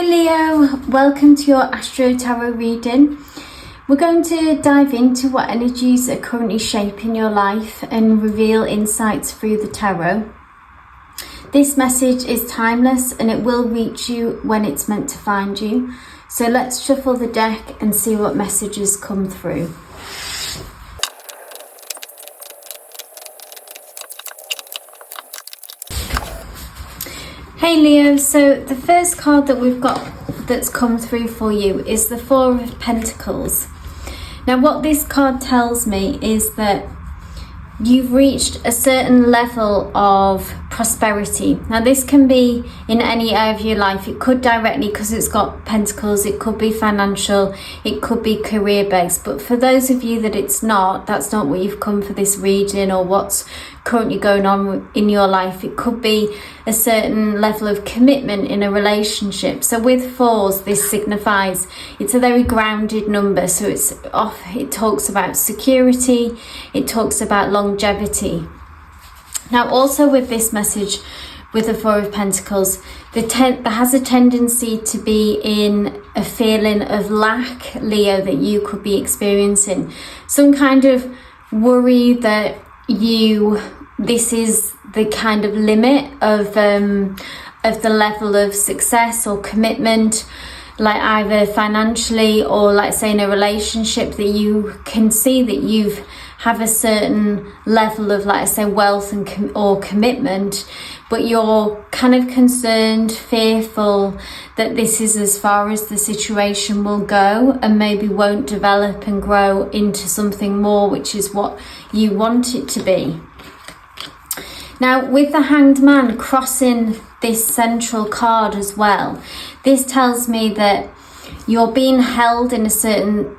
Leo, welcome to your Astro Tarot reading. We're going to dive into what energies are currently shaping your life and reveal insights through the tarot. This message is timeless and it will reach you when it's meant to find you. So let's shuffle the deck and see what messages come through. Hey Leo, so the first card that we've got that's come through for you is the Four of Pentacles. Now what this card tells me is that you've reached a certain level of prosperity. Now this can be in any area of your life. It could directly, because it's got pentacles, it could be financial, it could be career based. But for those of you that it's not, that's not what you've come for this reading or what's currently going on in your life. It could be a certain level of commitment in a relationship. So with fours, this signifies it's a very grounded number. So it talks about security, it talks about longevity. Now also with this message, with the Four of Pentacles, there has a tendency to be in a feeling of lack, Leo, that you could be experiencing. Some kind of worry that this is the kind of limit of the level of success or commitment, like either financially or like say in a relationship, that you can see that you have a certain level of, like I say, wealth and or commitment, but you're kind of concerned, fearful that this is as far as the situation will go and maybe won't develop and grow into something more, which is what you want it to be. Now with the Hanged Man crossing this central card as well, this tells me that you're being held in a certain,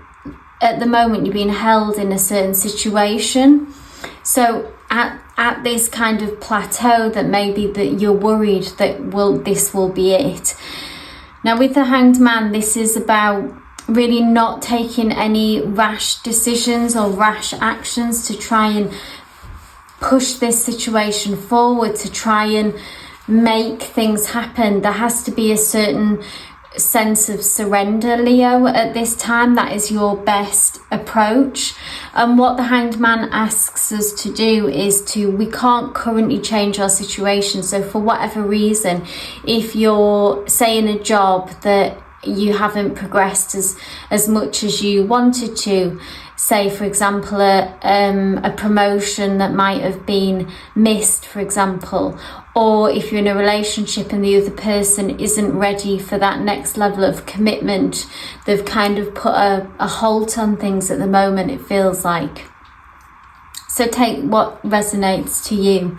at the moment you're being held in a certain situation. So at this kind of plateau, that maybe that you're worried that this will be it. Now with the Hanged Man, this is about really not taking any rash decisions or rash actions to try and push this situation forward, to try and make things happen. There has to be a certain sense of surrender, Leo, at this time. That is your best approach. And what the Hanged Man asks us to do is we can't currently change our situation. So for whatever reason, if you're say in a job that you haven't progressed as much as you wanted to, say for example a promotion that might have been missed, for example, or if you're in a relationship and the other person isn't ready for that next level of commitment, they've kind of put a halt on things at the moment, it feels like. So take what resonates to you.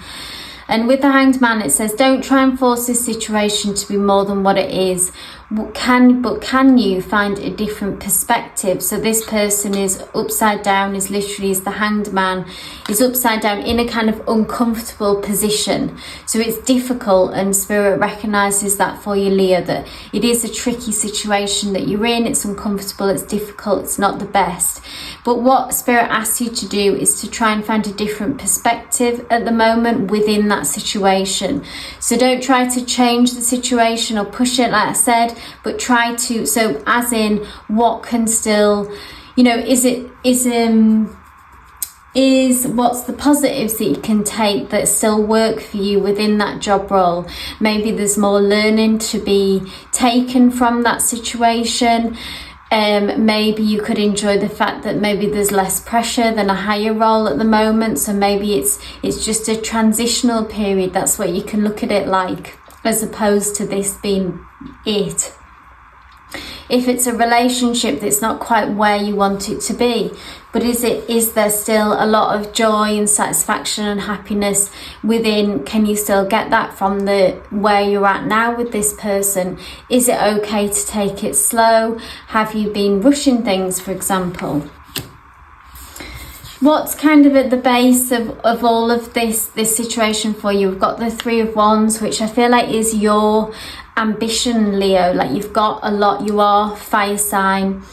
And with the Hanged Man, it says, don't try and force this situation to be more than what it is. But can you find a different perspective? So this person is upside down, is the Hanged Man, is upside down in a kind of uncomfortable position. So it's difficult, and Spirit recognizes that for you, Leo, that it is a tricky situation that you're in. It's uncomfortable, it's difficult, it's not the best. But what Spirit asks you to do is to try and find a different perspective at the moment within that situation. So don't try to change the situation or push it, like I said, but try to, so as in what can still, what's the positives that you can take that still work for you within that job role. Maybe there's more learning to be taken from that situation. Maybe you could enjoy the fact that maybe there's less pressure than a higher role at the moment. So maybe it's just a transitional period. That's what you can look at it like, as opposed to this being it. If it's a relationship that's not quite where you want it to be, but is there still a lot of joy and satisfaction and happiness within? Can you still get that from where you're at now with this person? Is it okay to take it slow? Have you been rushing things, for example? What's kind of at the base of all of this situation for you? We've got the Three of Wands, which I feel like is your ambition, Leo. Like you've got a lot. You are fire sign.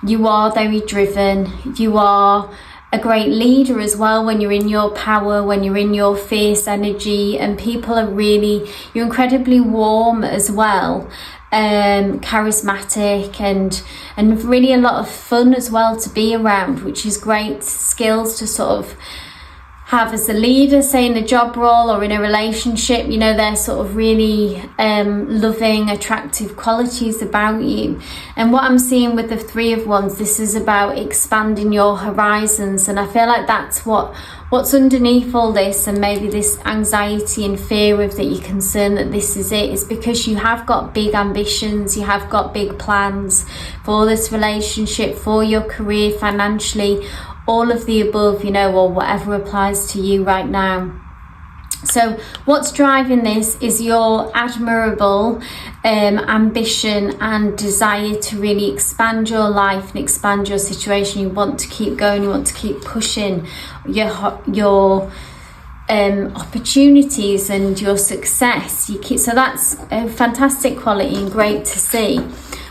You are very driven. You are a great leader as well when you're in your power, when you're in your fierce energy, and people are really, you're incredibly warm as well. charismatic, and really a lot of fun as well to be around, which is great skills to sort of have as a leader, say in a job role or in a relationship. You know, they're sort of really loving, attractive qualities about you. And what I'm seeing with the Three of Wands, this is about expanding your horizons, and I feel like that's what's underneath all this, and maybe this anxiety and fear of that you're concerned that this is it, is because you have got big ambitions, you have got big plans for this relationship, for your career, financially, all of the above, you know, or whatever applies to you right now. So what's driving this is your admirable ambition and desire to really expand your life and expand your situation. You want to keep going, you want to keep pushing your opportunities and your success. So that's a fantastic quality and great to see.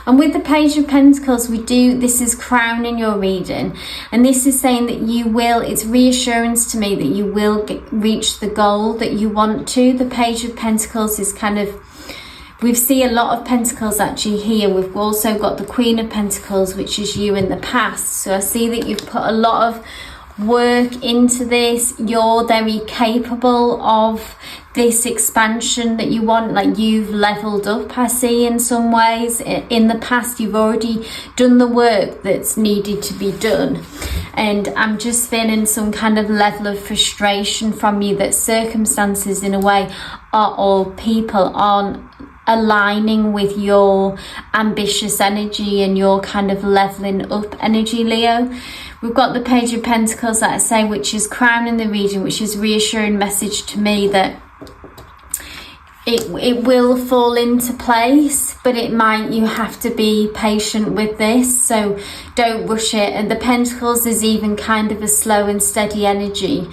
And with the Page of Pentacles, this is crowning your reading. And this is saying that it's reassurance to me that you will reach the goal that you want to. The Page of Pentacles is we see a lot of Pentacles actually here. We've also got the Queen of Pentacles, which is you in the past. So I see that you've put a lot of work into this. You're very capable of this expansion that you want. Like, you've leveled up, I see, in some ways. In the past, you've already done the work that's needed to be done, and I'm just feeling some kind of level of frustration from you that circumstances in a way or people aren't aligning with your ambitious energy and your kind of leveling up energy, Leo. We've got the Page of Pentacles, that I say, which is crowning the reading, which is reassuring message to me that it will fall into place, but you have to be patient with this, so don't rush it. And the Pentacles is even kind of a slow and steady energy.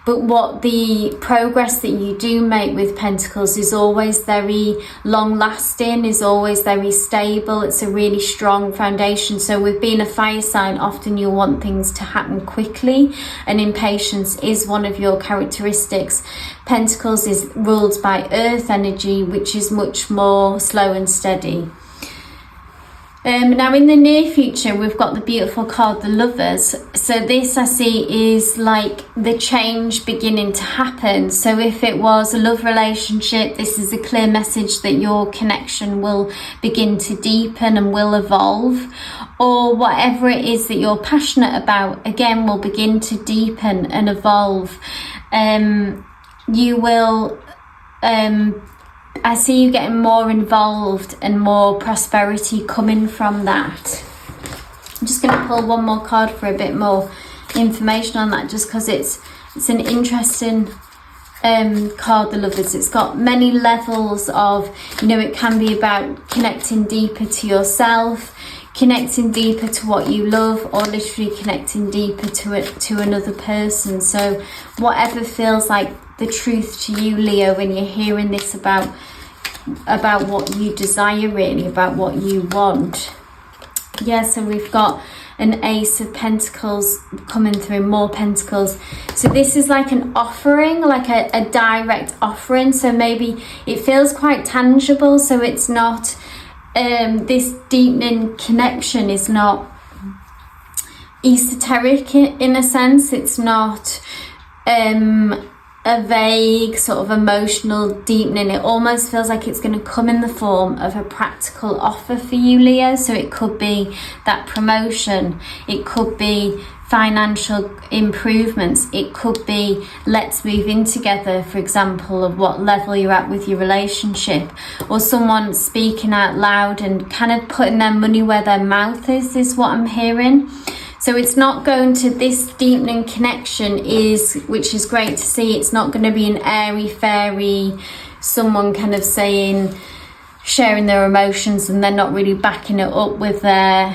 But what the progress that you do make with Pentacles is always very long lasting, is always very stable. It's a really strong foundation. So with being a fire sign, often you'll want things to happen quickly, and impatience is one of your characteristics. Pentacles is ruled by earth energy, which is much more slow and steady. Now in the near future, we've got the beautiful card, the Lovers. So this I see is like the change beginning to happen. So if it was a love relationship, this is a clear message that your connection will begin to deepen and will evolve. Or whatever it is that you're passionate about, again, will begin to deepen and evolve. You will I see you getting more involved and more prosperity coming from that. I'm just going to pull one more card for a bit more information on that, just because it's an interesting card, the Lovers. It's got many levels of, it can be about connecting deeper to yourself, connecting deeper to what you love, or literally connecting deeper to another person. So whatever feels like the truth to you, Leo, when you're hearing this about what you desire, really, about what you want. Yeah, so we've got an Ace of Pentacles coming through, more Pentacles. So this is like an offering, like a direct offering. So maybe it feels quite tangible. So it's not, this deepening connection is not esoteric in a sense. It's not a vague sort of emotional deepening. It almost feels like it's going to come in the form of a practical offer for you, Leo. So it could be that promotion, it could be financial improvements, it could be let's move in together, for example, of what level you're at with your relationship, or someone speaking out loud and kind of putting their money where their mouth is what I'm hearing. So it's not going to, this deepening connection which is great to see, it's not going to be an airy fairy, someone kind of sharing their emotions and they're not really backing it up with their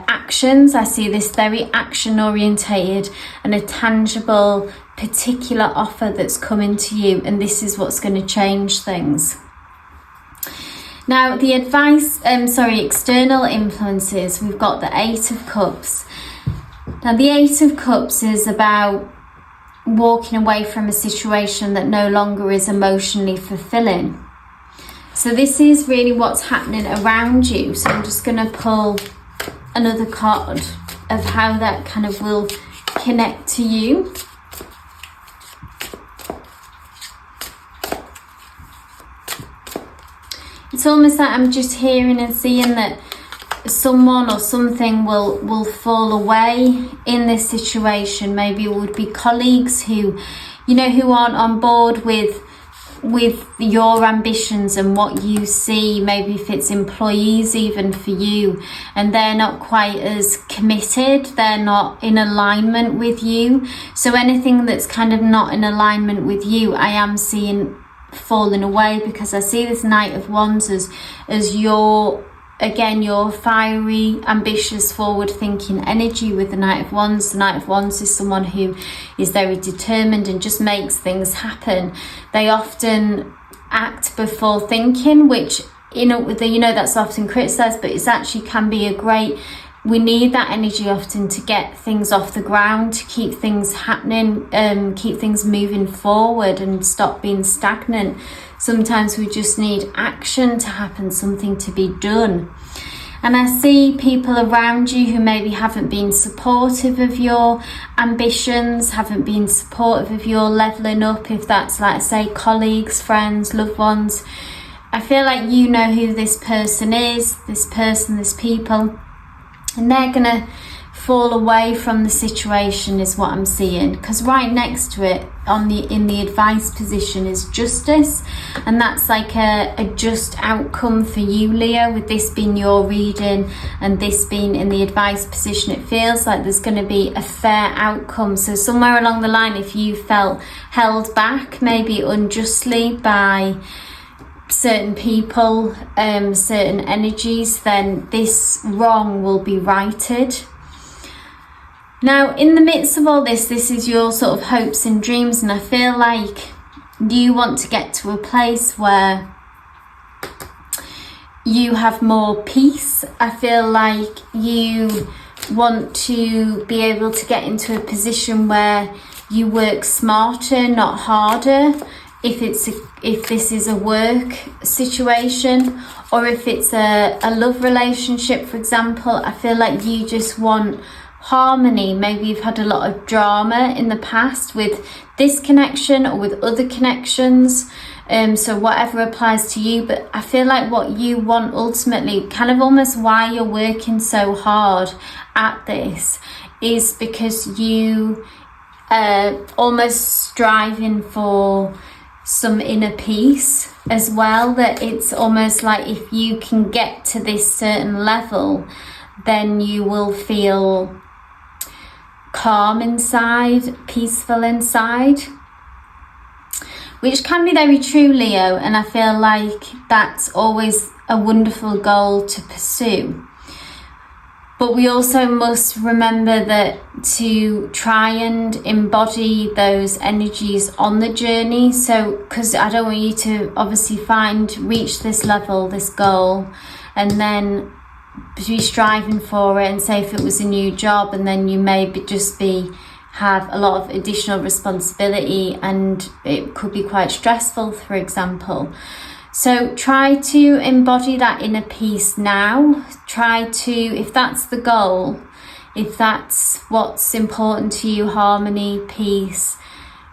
actions. I see this very action orientated and a tangible particular offer that's coming to you, and this is what's going to change things. Now the external influences, we've got the Eight of Cups. Now the Eight of Cups is about walking away from a situation that no longer is emotionally fulfilling. So this is really what's happening around you. So I'm just going to pull another card of how that kind of will connect to you. It's almost like I'm just hearing and seeing that someone or something will fall away in this situation. Maybe it would be colleagues who, you know, who aren't on board with your ambitions and what you see. Maybe if it's employees even for you, and they're not quite as committed, they're not in alignment with you. So anything that's kind of not in alignment with you, I am seeing falling away, because I see this Knight of Wands as your fiery, ambitious, forward-thinking energy with the Knight of Wands. The Knight of Wands is someone who is very determined and just makes things happen. They often act before thinking, which, you know, that's often criticised, but it's actually can be a great... We need that energy often to get things off the ground, to keep things happening, keep things moving forward and stop being stagnant. Sometimes we just need action to happen, something to be done. And I see people around you who maybe haven't been supportive of your ambitions, haven't been supportive of your levelling up, if that's, like I say, colleagues, friends, loved ones. I feel like you know who this person is, this people. And they're going to fall away from the situation is what I'm seeing, because right next to it in the advice position is justice, and that's like a just outcome for you, Leo. With this being your reading and this being in the advice position, it feels like there's going to be a fair outcome. So somewhere along the line, if you felt held back maybe unjustly by certain people, certain energies, then this wrong will be righted. Now, in the midst of all this is your sort of hopes and dreams, and I feel like you want to get to a place where you have more peace. I feel like you want to be able to get into a position where you work smarter, not harder. If this is a work situation, or if it's a love relationship, for example, I feel like you just want harmony. Maybe you've had a lot of drama in the past with this connection or with other connections. So whatever applies to you, but I feel like what you want ultimately, kind of almost why you're working so hard at this, is because you almost striving for some inner peace as well. That it's almost like if you can get to this certain level, then you will feel calm inside, peaceful inside, which can be very true, Leo, and I feel like that's always a wonderful goal to pursue. But we also must remember that to try and embody those energies on the journey. So, because I don't want you to obviously reach this level, this goal, and then be striving for it, and say if it was a new job, and then you may have a lot of additional responsibility and it could be quite stressful, for example. So try to embody that inner peace now. Try to, if that's the goal, if that's what's important to you, harmony, peace,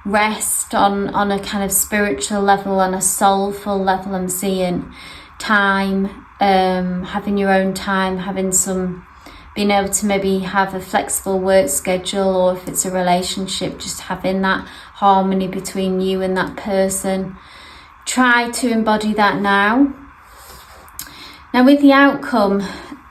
rest on a kind of spiritual level, on a soulful level, I'm seeing time, having your own time, being able to maybe have a flexible work schedule, or if it's a relationship, just having that harmony between you and that person. Try to embody that now. Now with the outcome,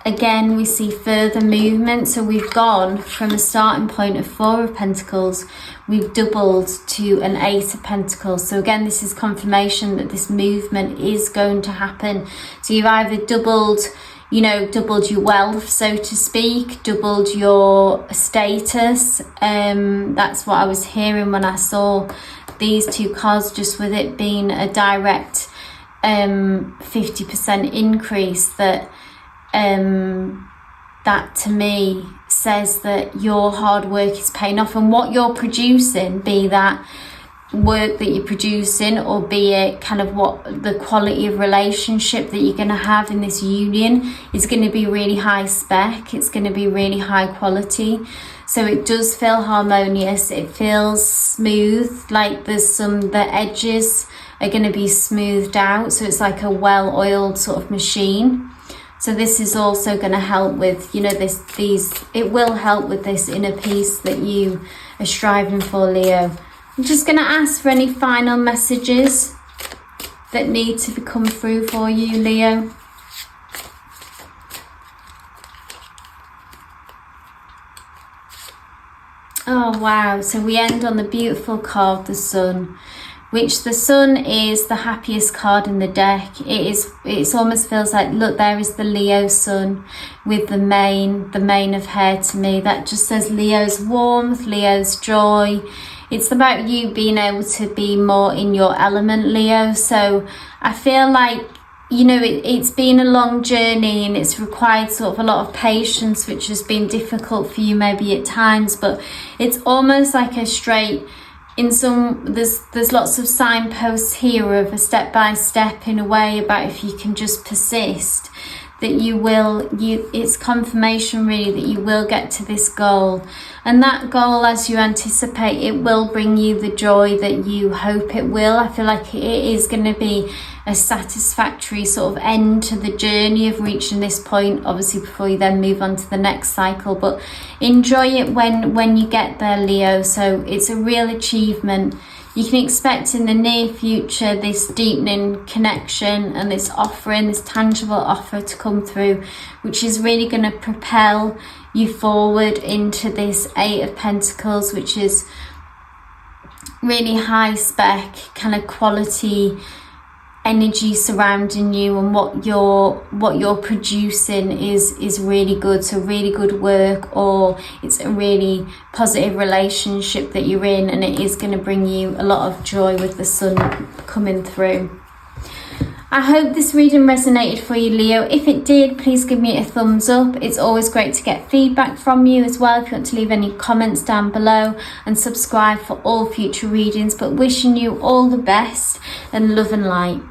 again, we see further movement. So we've gone from a starting point of 4 of Pentacles, we've doubled to an 8 of Pentacles. So again, this is confirmation that this movement is going to happen. So you've either doubled your wealth, so to speak, doubled your status. That's what I was hearing when I saw these 2 cards, just with it being a direct 50% increase. That to me says that your hard work is paying off, and what you're producing, be that work that you're producing, or be it kind of what the quality of relationship that you're going to have in this union is going to be really high spec. It's going to be really high quality. So it does feel harmonious. It feels smooth, like the edges are going to be smoothed out. So it's like a well-oiled sort of machine. So this is also going to help with, you know, it will help with this inner peace that you are striving for, Leo. I'm just going to ask for any final messages that need to come through for you, Leo. Oh, wow. So we end on the beautiful card, the Sun, which the Sun is the happiest card in the deck. It almost feels like, look, there is the Leo Sun with the mane of hair to me. That just says Leo's warmth, Leo's joy. It's about you being able to be more in your element, Leo. So I feel like, you know, it's been a long journey and it's required sort of a lot of patience, which has been difficult for you maybe at times, but it's almost like a straight, there's lots of signposts here of a step by step in a way about if you can just persist, that it's confirmation really that you will get to this goal. And that goal, as you anticipate, it will bring you the joy that you hope it will. I feel like it is going to be a satisfactory sort of end to the journey of reaching this point, obviously before you then move on to the next cycle. But enjoy it when you get there, Leo. So it's a real achievement. You can expect in the near future this deepening connection and this offering, this tangible offer to come through, which is really going to propel you forward into this Eight of Pentacles, which is really high spec, kind of quality energy surrounding you, and what you're producing is really good. So really good work, or it's a really positive relationship that you're in, and it is going to bring you a lot of joy with the Sun coming through. I hope this reading resonated for you, Leo. If it did, please give me a thumbs up. It's always great to get feedback from you as well. If you want to leave any comments down below, and subscribe for all future readings. But wishing you all the best and love and light.